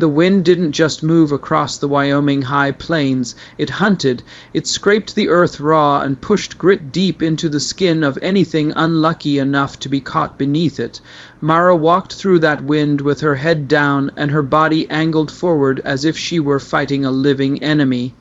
The wind didn't just move across the Wyoming high plains. It hunted. It scraped the earth raw and pushed grit deep into the skin of anything unlucky enough to be caught beneath it. Mara walked through that wind with her head down and her body angled forward as if she were fighting a living enemy.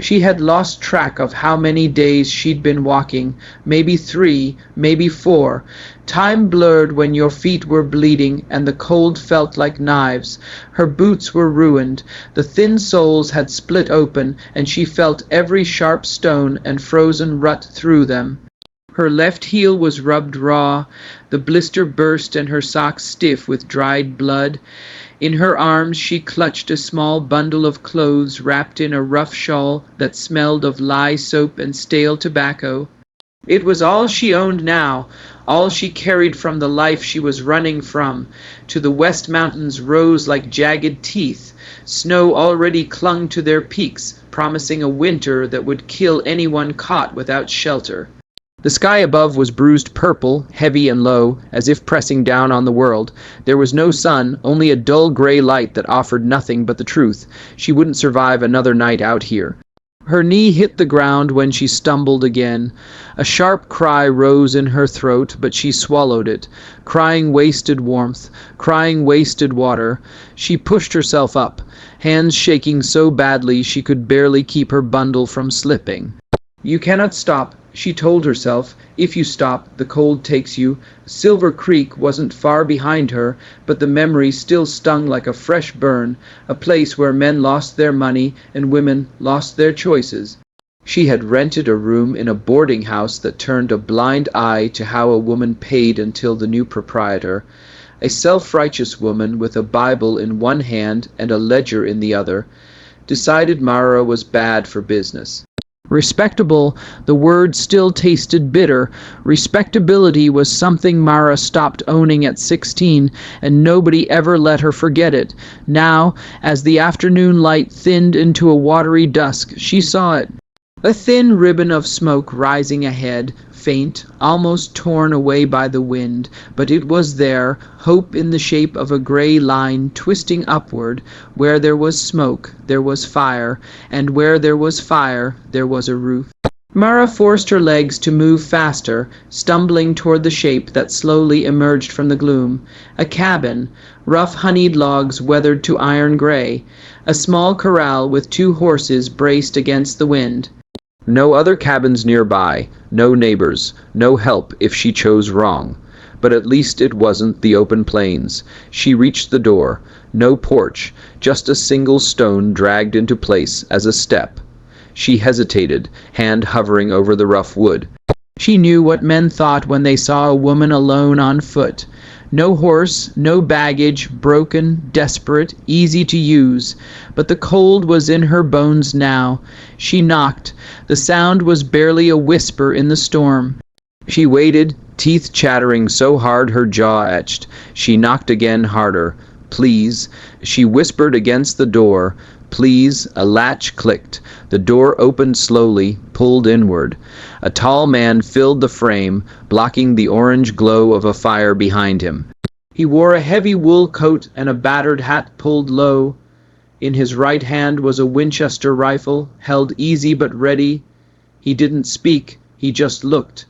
She had lost track of how many days she'd been walking, maybe 3, maybe 4. Time blurred when your feet were bleeding and the cold felt like knives. Her boots were ruined. The thin soles had split open and she felt every sharp stone and frozen rut through them. Her left heel was rubbed raw, the blister burst and her socks stiff with dried blood. In her arms she clutched a small bundle of clothes wrapped in a rough shawl that smelled of lye soap and stale tobacco. It was all she owned now, all she carried from the life she was running from. To the west mountains rose like jagged teeth. Snow already clung to their peaks, promising a winter that would kill anyone caught without shelter. The sky above was bruised purple, heavy and low, as if pressing down on the world. There was no sun, only a dull gray light that offered nothing but the truth. She wouldn't survive another night out here. Her knee hit the ground when she stumbled again. A sharp cry rose in her throat, but she swallowed it. Crying wasted warmth, crying wasted water. She pushed herself up, hands shaking so badly she could barely keep her bundle from slipping. You cannot stop, she told herself. If you stop, the cold takes you. Silver Creek wasn't far behind her, but the memory still stung like a fresh burn, a place where men lost their money and women lost their choices. She had rented a room in a boarding house that turned a blind eye to how a woman paid until the new proprietor. A self-righteous woman with a Bible in one hand and a ledger in the other, decided Mara was bad for business. Respectable, the word still tasted bitter. Respectability was something Mara stopped owning at 16, and nobody ever let her forget it. Now, as the afternoon light thinned into a watery dusk, she saw it. A thin ribbon of smoke rising ahead, faint, almost torn away by the wind, but it was there, hope in the shape of a gray line twisting upward. Where there was smoke, there was fire, and where there was fire, there was a roof. Mara forced her legs to move faster, stumbling toward the shape that slowly emerged from the gloom. A cabin, rough honeyed logs weathered to iron gray. A small corral with 2 horses braced against the wind. No other cabins nearby, no neighbors, no help if she chose wrong. But at least it wasn't the open plains. She reached the door. No porch, just a single stone dragged into place as a step. She hesitated, hand hovering over the rough wood. She knew what men thought when they saw a woman alone on foot. No horse, no baggage, broken, desperate, easy to use. But the cold was in her bones now. She knocked. The sound was barely a whisper in the storm. She waited, teeth chattering so hard her jaw etched. She knocked again harder. Please. She whispered against the door. Please. A latch clicked. The door opened slowly, pulled inward. A tall man filled the frame, blocking the orange glow of a fire behind him. He wore a heavy wool coat and a battered hat pulled low. In his right hand was a Winchester rifle, held easy but ready. He didn't speak, he just looked.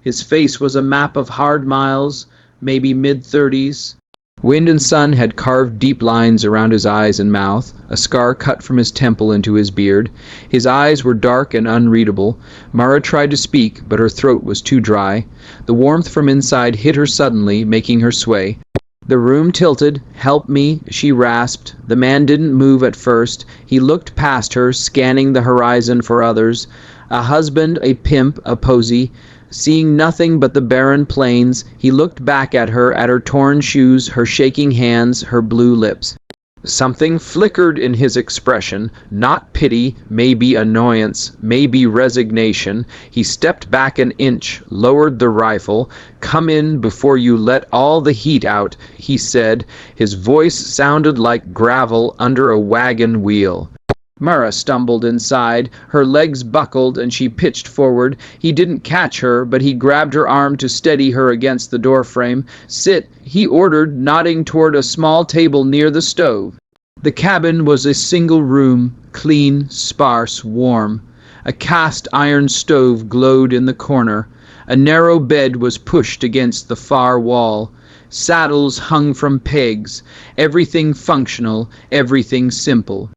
His face was a map of hard miles, maybe mid-30s. Wind and sun had carved deep lines around his eyes and mouth, a scar cut from his temple into his beard. His eyes were dark and unreadable. Mara tried to speak, but her throat was too dry. The warmth from inside hit her suddenly, making her sway. The room tilted. Help me, she rasped. The man didn't move at first. He looked past her, scanning the horizon for others. A husband, a pimp, a posy. Seeing nothing but the barren plains, he looked back at her torn shoes, her shaking hands, her blue lips. Something flickered in his expression, not pity, maybe annoyance, maybe resignation. He stepped back an inch, lowered the rifle. "Come in before you let all the heat out," he said. His voice sounded like gravel under a wagon wheel. Mara stumbled inside. Her legs buckled and she pitched forward. He didn't catch her, but he grabbed her arm to steady her against the doorframe. "Sit," he ordered, nodding toward a small table near the stove. The cabin was a single room, clean, sparse, warm. A cast iron stove glowed in the corner. A narrow bed was pushed against the far wall. Saddles hung from pegs. Everything functional, everything simple.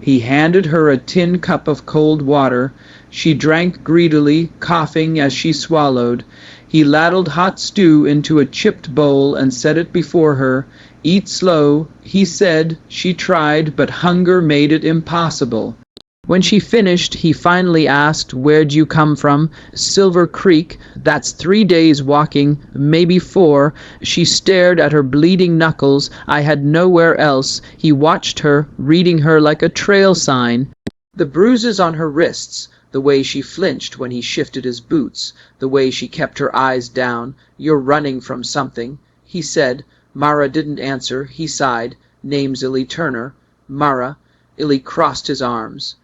He handed her a tin cup of cold water. She drank greedily, coughing as she swallowed. He ladled hot stew into a chipped bowl and set it before her. Eat slow, he said. She tried, but hunger made it impossible. When she finished, he finally asked, "Where'd you come from?" "Silver Creek. That's 3 days walking, maybe 4. She stared at her bleeding knuckles. I had nowhere else. He watched her, reading her like a trail sign. The bruises on her wrists, the way she flinched when he shifted his boots, the way she kept her eyes down. "You're running from something," he said. Mara didn't answer. He sighed. "Name's Eli Turner." "Mara." Eli crossed his arms.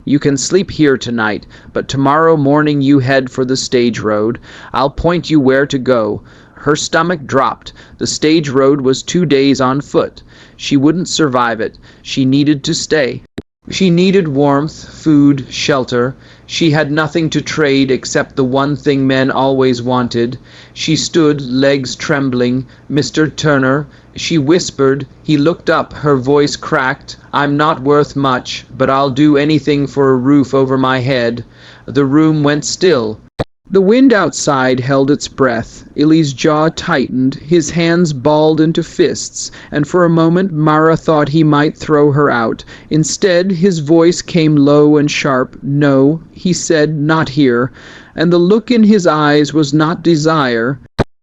"You can sleep here tonight, but tomorrow morning you head for the stage road. I'll point you where to go." Her stomach dropped. The stage road was 2 days on foot. She wouldn't survive it. She needed to stay. She needed warmth, food, shelter. She had nothing to trade except the one thing men always wanted. She stood, legs trembling. "Mr. Turner," she whispered. He looked up, her voice cracked. "I'm not worth much, but I'll do anything for a roof over my head." The room went still. The wind outside held its breath. Eli's jaw tightened, his hands balled into fists, and for a moment Mara thought he might throw her out. Instead, his voice came low and sharp. "No," he said, "not here." And the look in his eyes was not desire.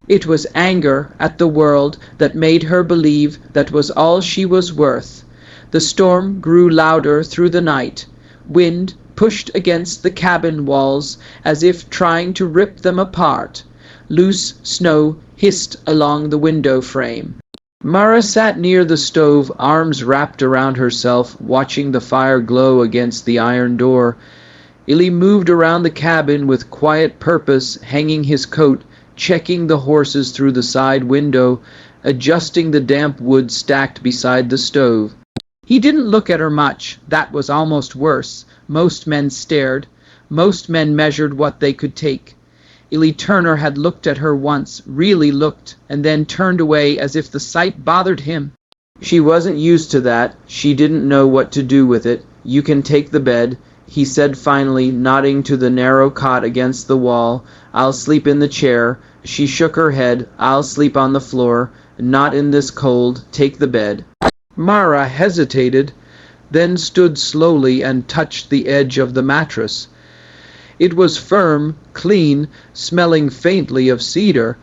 It was anger at the world that made her believe that was all she was worth. The storm grew louder through the night. Wind pushed against the cabin walls as if trying to rip them apart. Loose snow hissed along the window frame. Mara sat near the stove, arms wrapped around herself, watching the fire glow against the iron door. Eli moved around the cabin with quiet purpose, hanging his coat, checking the horses through the side window, adjusting the damp wood stacked beside the stove. He didn't look at her much. That was almost worse. Most men stared. Most men measured what they could take. Eli Turner had looked at her once, really looked, and then turned away as if the sight bothered him. She wasn't used to that. She didn't know what to do with it. "You can take the bed," he said finally, nodding to the narrow cot against the wall. "I'll sleep in the chair." She shook her head. "I'll sleep on the floor." "Not in this cold. Take the bed." Mara hesitated, then stood slowly and touched the edge of the mattress. It was firm, clean, smelling faintly of cedar,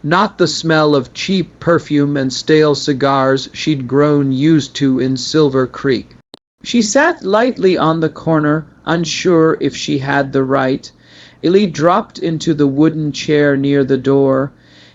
not the smell of cheap perfume and stale cigars she'd grown used to in Silver Creek. She sat lightly on the corner, unsure if she had the right. Eli dropped into the wooden chair near the door.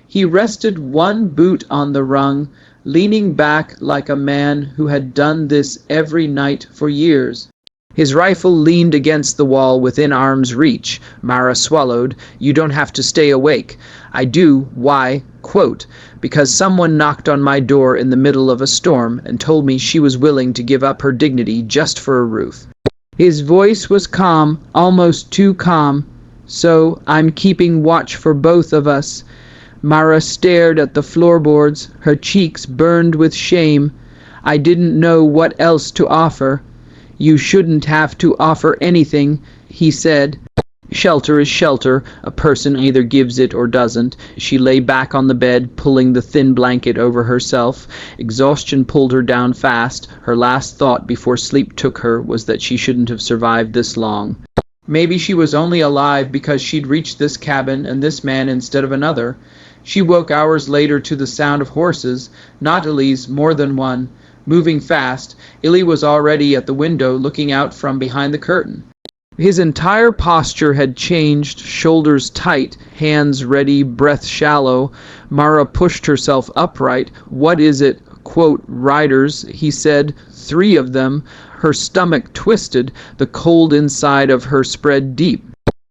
He rested one boot on the rung, leaning back like a man who had done this every night for years. His rifle leaned against the wall within arm's reach. Mara swallowed. "You don't have to stay awake." "I do. Why?" Quote, "Because someone knocked on my door in the middle of a storm and told me she was willing to give up her dignity just for a roof." His voice was calm, almost too calm. "So I'm keeping watch for both of us." Mara stared at the floorboards. Her cheeks burned with shame. "I didn't know what else to offer." "You shouldn't have to offer anything," he said. "Shelter is shelter. A person either gives it or doesn't." She lay back on the bed, pulling the thin blanket over herself. Exhaustion pulled her down fast. Her last thought before sleep took her was that she shouldn't have survived this long. Maybe she was only alive because she'd reached this cabin and this man instead of another. She woke hours later to the sound of horses, not Eli's, more than one, moving fast. Eli was already at the window, looking out from behind the curtain. His entire posture had changed, shoulders tight, hands ready, breath shallow. Mara pushed herself upright. "What is it?" Quote, "Riders," he said. "3 of them." Her stomach twisted, the cold inside of her spread deep.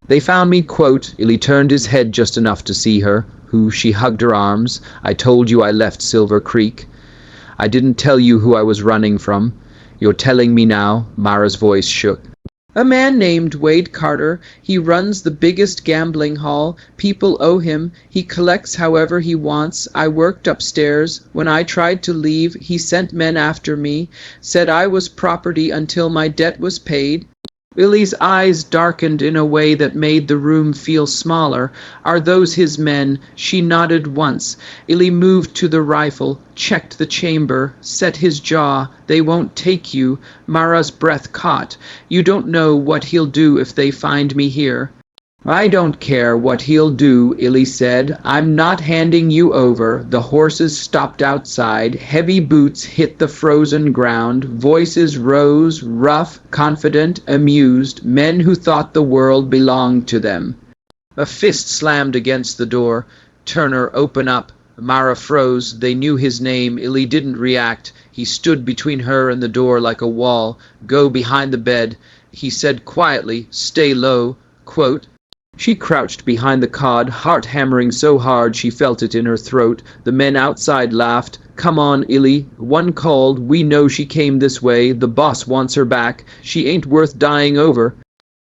"They found me," quote. Eli turned his head just enough to see her, who she hugged her arms. "I told you I left Silver Creek." I didn't tell you who I was running from. You're telling me now." Mara's voice shook. "A man named Wade Carter. He runs the biggest gambling hall. People owe him. He collects however he wants. I worked upstairs. When I tried to leave, he sent men after me, said I was property until my debt was paid." Illy's eyes darkened in a way that made the room feel smaller. "Are those his men?" She nodded once. Illy moved to the rifle, checked the chamber, set his jaw. "They won't take you." Mara's breath caught. "You don't know what he'll do if they find me here." "I don't care what he'll do," Illy said. "I'm not handing you over." The horses stopped outside. Heavy boots hit the frozen ground. Voices rose, rough, confident, amused, men who thought the world belonged to them. A fist slammed against the door. "Turner, open up." Mara froze. They knew his name. Illy didn't react. He stood between her and the door like a wall. "Go behind the bed." He said quietly, "Stay low." Quote, She crouched behind the cot, heart hammering so hard she felt it in her throat. The men outside laughed. "Come on, Illy." One called, "We know she came this way. The boss wants her back. She ain't worth dying over."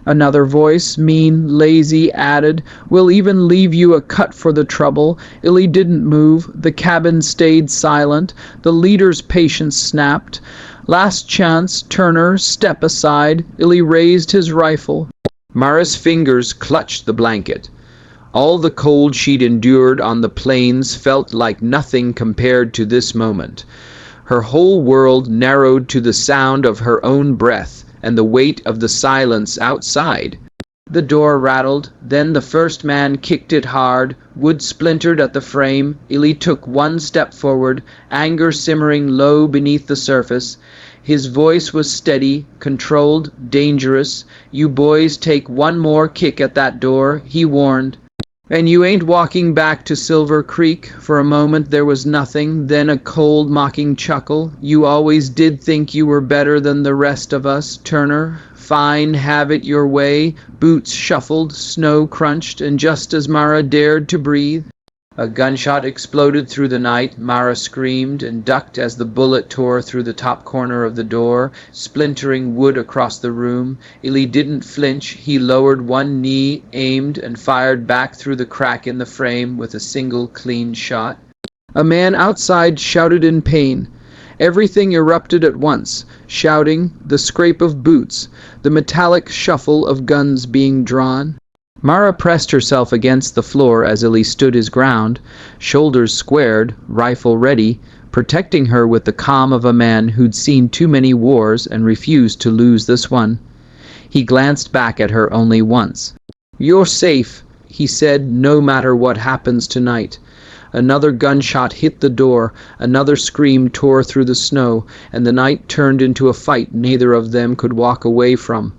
Another voice, mean, lazy, added, "We'll even leave you a cut for the trouble." Illy didn't move. The cabin stayed silent. The leader's patience snapped. "Last chance, Turner, step aside." Illy raised his rifle. Mara's fingers clutched the blanket. All the cold she'd endured on the plains felt like nothing compared to this moment. Her whole world narrowed to the sound of her own breath and the weight of the silence outside. The door rattled. Then the first man kicked it hard. Wood splintered at the frame. Illy took one step forward, anger simmering low beneath the surface. His voice was steady, controlled, dangerous. "You boys take one more kick at that door," he warned. "And you ain't walking back to Silver Creek." For a moment there was nothing, then a cold, mocking chuckle. "You always did think you were better than the rest of us, Turner. Fine, have it your way." Boots shuffled, snow crunched, and just as Mara dared to breathe, a gunshot exploded through the night. Mara screamed and ducked as the bullet tore through the top corner of the door, splintering wood across the room. Illy didn't flinch. He lowered one knee, aimed, and fired back through the crack in the frame with a single clean shot. A man outside shouted in pain. Everything erupted at once. Shouting, the scrape of boots, the metallic shuffle of guns being drawn. Mara pressed herself against the floor as Illy stood his ground, shoulders squared, rifle ready, protecting her with the calm of a man who'd seen too many wars and refused to lose this one. He glanced back at her only once. "You're safe," he said, "no matter what happens tonight." Another gunshot hit the door, another scream tore through the snow, and the night turned into a fight neither of them could walk away from.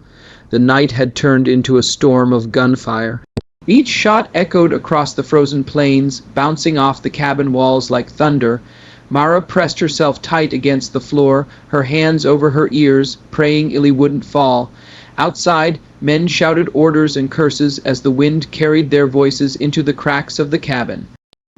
The night had turned into a storm of gunfire. Each shot echoed across the frozen plains, bouncing off the cabin walls like thunder. Mara pressed herself tight against the floor, her hands over her ears, praying Illy wouldn't fall. Outside, men shouted orders and curses as the wind carried their voices into the cracks of the cabin.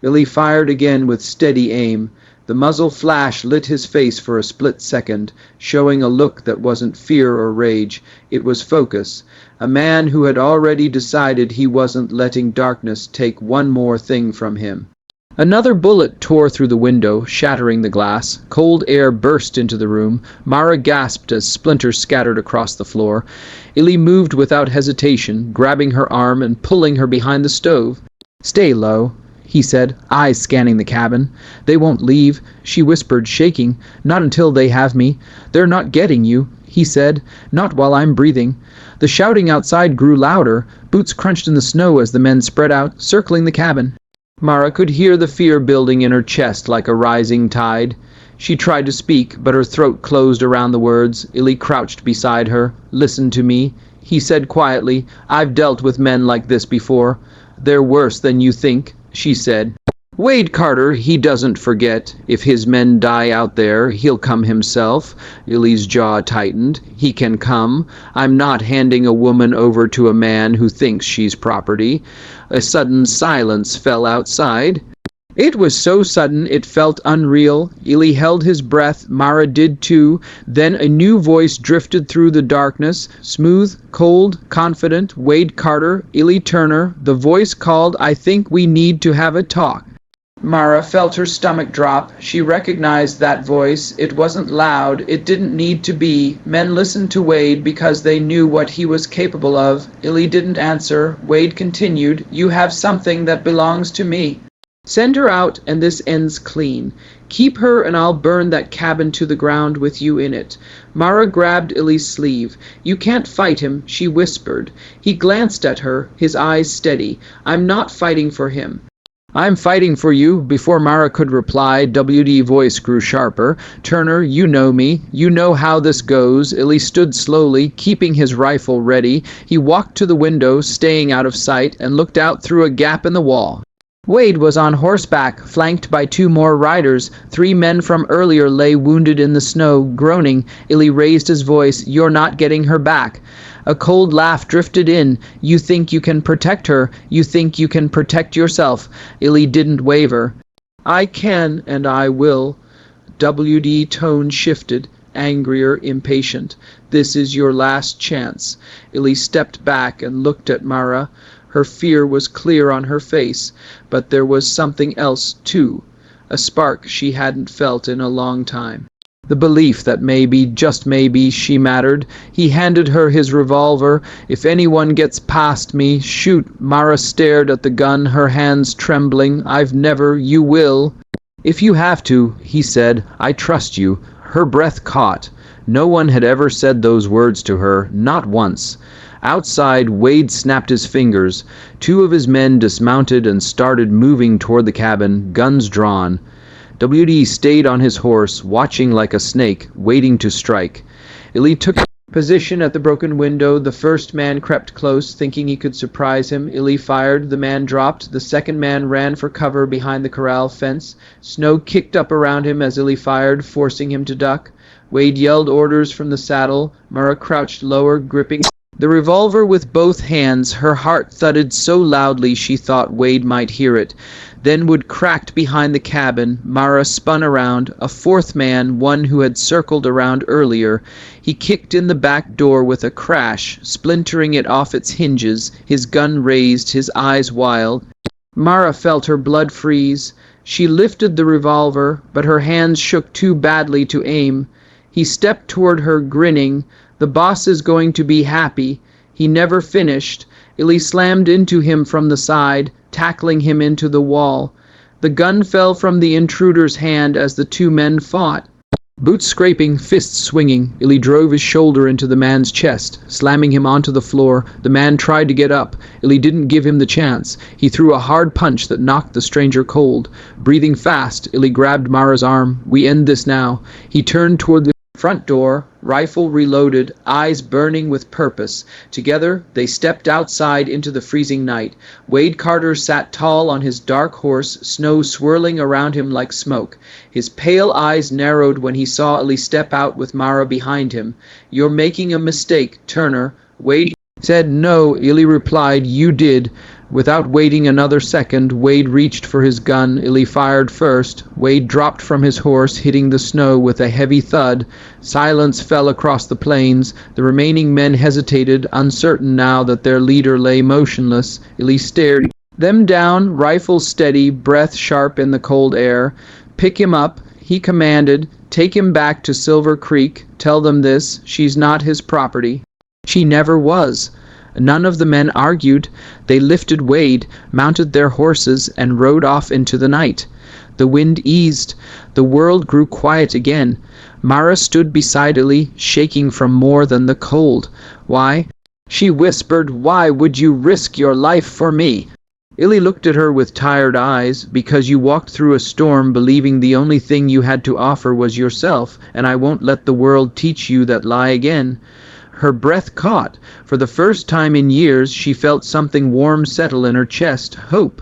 Illy fired again with steady aim. The muzzle flash lit his face for a split second, showing a look that wasn't fear or rage. It was focus. A man who had already decided he wasn't letting darkness take one more thing from him. Another bullet tore through the window, shattering the glass. Cold air burst into the room. Mara gasped as splinters scattered across the floor. Illy moved without hesitation, grabbing her arm and pulling her behind the stove. "Stay low," he said, eyes scanning the cabin. "They won't leave," she whispered, shaking. "Not until they have me." "They're not getting you," he said. "Not while I'm breathing." The shouting outside grew louder. Boots crunched in the snow as the men spread out, circling the cabin. Mara could hear the fear building in her chest like a rising tide. She tried to speak, but her throat closed around the words. Illy crouched beside her. "Listen to me," he said quietly. "I've dealt with men like this before." "They're worse than you think," she said. "Wade Carter, he doesn't forget. If his men die out there, he'll come himself." Illy's jaw tightened. "He can come. I'm not handing a woman over to a man who thinks she's property." A sudden silence fell outside. It was so sudden it felt unreal. Eli held his breath, Mara did too. Then a new voice drifted through the darkness, smooth, cold, confident. Wade Carter, Eli Turner. The voice called, "I think we need to have a talk." Mara felt her stomach drop. She recognized that voice. It wasn't loud. It didn't need to be. Men listened to Wade because they knew what he was capable of. Eli didn't answer. Wade continued, "You have something that belongs to me. Send her out, and this ends clean. Keep her, and I'll burn that cabin to the ground with you in it." Mara grabbed Eli's sleeve. "You can't fight him," she whispered. He glanced at her, his eyes steady. "I'm not fighting for him." "I'm fighting for you." Before Mara could reply, WD voice grew sharper. "Turner, you know me. You know how this goes." Eli stood slowly, keeping his rifle ready. He walked to the window, staying out of sight, and looked out through a gap in the wall. Wade was on horseback, flanked by two more riders. 3 men from earlier lay wounded in the snow, groaning. Eli raised his voice, "You're not getting her back." A cold laugh drifted in. "You think you can protect her? You think you can protect yourself?" Eli didn't waver. "I can, and I will." WD tone shifted, angrier, impatient. "This is your last chance." Eli stepped back and looked at Mara. Her fear was clear on her face, but there was something else, too. A spark she hadn't felt in a long time. The belief that maybe, just maybe, she mattered. He handed her his revolver. "If anyone gets past me, shoot." Mara stared at the gun, her hands trembling. "I've never, you will." "If you have to," he said, "I trust you." Her breath caught. No one had ever said those words to her, not once. Outside, Wade snapped his fingers. 2 of his men dismounted and started moving toward the cabin, guns drawn. WD stayed on his horse, watching like a snake, waiting to strike. Eli took position at the broken window. The first man crept close, thinking he could surprise him. Eli fired. The man dropped. The second man ran for cover behind the corral fence. Snow kicked up around him as Eli fired, forcing him to duck. Wade yelled orders from the saddle. Mara crouched lower, gripping the revolver with both hands. Her heart thudded so loudly she thought Wade might hear it. Then wood cracked behind the cabin. Mara spun around. A 4th man, one who had circled around earlier. He kicked in the back door with a crash, splintering it off its hinges, his gun raised, his eyes wild. Mara felt her blood freeze. She lifted the revolver, but her hands shook too badly to aim. He stepped toward her, grinning. "The boss is going to be happy." He never finished. Eli slammed into him from the side, tackling him into the wall. The gun fell from the intruder's hand as the 2 men fought. Boots scraping, fists swinging, Eli drove his shoulder into the man's chest, slamming him onto the floor. The man tried to get up. Eli didn't give him the chance. He threw a hard punch that knocked the stranger cold. Breathing fast, Eli grabbed Mara's arm. "We end this now." He turned toward the front door, rifle reloaded, eyes burning with purpose. Together, they stepped outside into the freezing night. Wade Carter sat tall on his dark horse, snow swirling around him like smoke. His pale eyes narrowed when he saw Eli step out with Mara behind him. "You're making a mistake, Turner." Wade said no. Eli replied, "You did." Without waiting another second, Wade reached for his gun. Eli fired first. Wade dropped from his horse, hitting the snow with a heavy thud. Silence fell across the plains. The remaining men hesitated, uncertain now that their leader lay motionless. Eli stared them down, rifle steady, breath sharp in the cold air. "Pick him up," he commanded. "Take him back to Silver Creek. Tell them this: she's not his property." She never was. None of the men argued. They lifted Wade, mounted their horses, and rode off into the night. The wind eased. The world grew quiet again. Mara stood beside Eli, shaking from more than the cold. "Why?" she whispered. "Why would you risk your life for me?" Eli looked at her with tired eyes. "Because you walked through a storm believing the only thing you had to offer was yourself, and I won't let the world teach you that lie again." Her breath caught. For the first time in years, she felt something warm settle in her chest. Hope.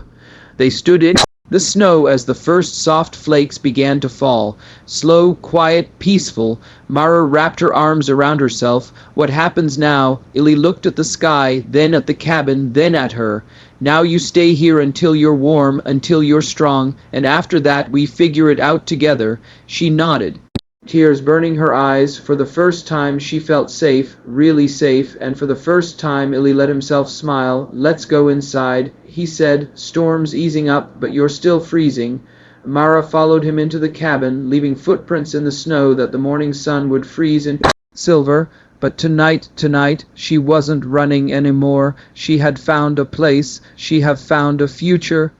They stood in The snow, as the first soft flakes began to fall, slow, quiet, peaceful, Mara wrapped her arms around herself. What happens now? Illy looked at the sky, then at the cabin, then at her. Now you stay here until you're warm, until you're strong, and after that we figure it out together. She nodded, tears burning her eyes. For the first time she felt safe, really safe, and for the first time Illy let himself smile. Let's go inside, he said. Storm's easing up, but you're still freezing. Mara followed him into the cabin, leaving footprints in the snow that the morning sun would freeze into silver. But tonight, she wasn't running anymore. She had found a place. She had found a future.